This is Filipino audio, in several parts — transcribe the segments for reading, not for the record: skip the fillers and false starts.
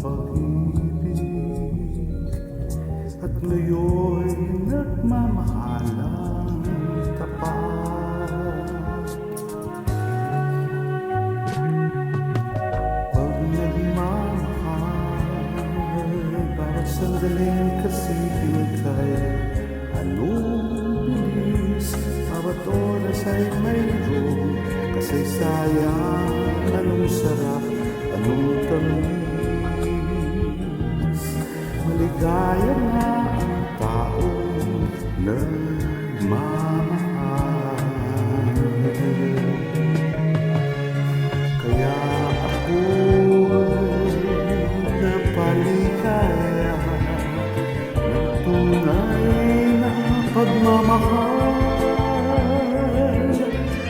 pag-ibig at ngayon nagmamahalang tapat. Pag nagmamahal, bawat sandaling kasipin kay anong bilis, bawat oras ay mayroong kasaysayan. Anong sarap, anong tamis, maligaya na ang taong nagmamahal. Kaya ako'y napaligaya ng tunay na pagmamahal.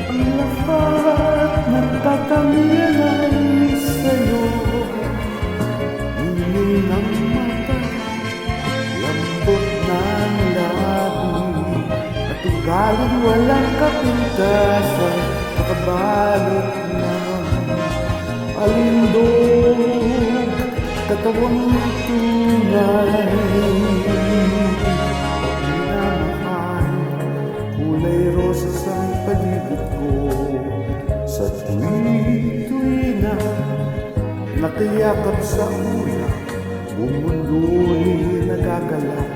Ang lahat ng tatamyan ay sa'yo, ngingin ng mata, lambot ng labi, at ugaling walang kapintasan, nakabalot ng alindog, katawang tunay. Minamahal, kulay rosas ang paligid ko, sa tuwi na nakiyakap sa ulap, buong mundo'y nagagalak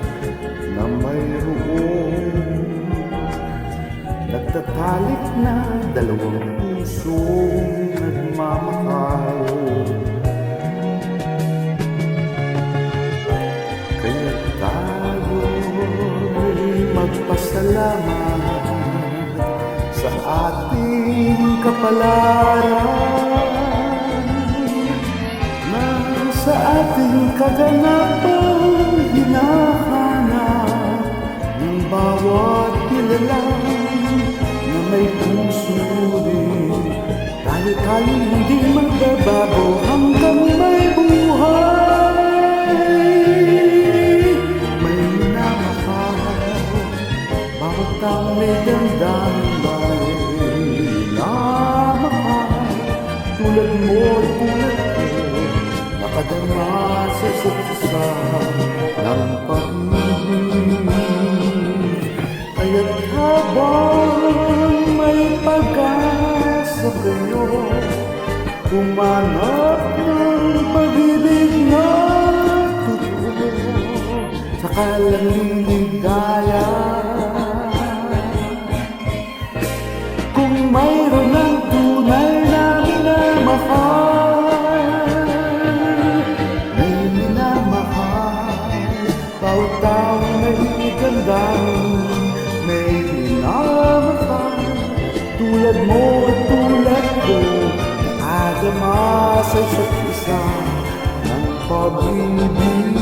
na mayroong nagtatalik na dalawang pusong nagmamahal. Kaya tayo'y magpasalamat sa ating kapalaran, na sa ating kaganapang hinahanap ng bawat kilalang na may puso rin. Tayo hindi magbabago hanggang may buhay. May minamahal, bawat tao may damdamin. Tulad mo at tulad ko, nakadama sa suksa ng pag-ibig. Kaya't habang may pag-asa kayo, humanap ng pag-ibig na totoo, saka lang liligaya. Kung mayroon ng tunay na may minamahal, bawat tao may gandang, may minamahal, tulad mo at tulad ko, nakadama sa isa't isa ng pag-ibig.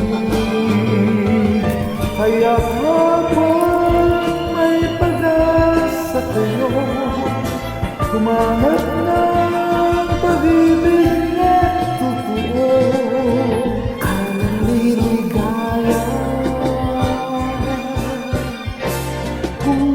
Kaya habang may pag-asa kayo, humanap ng pag-ibig na totoo, kalang liligaya. Kung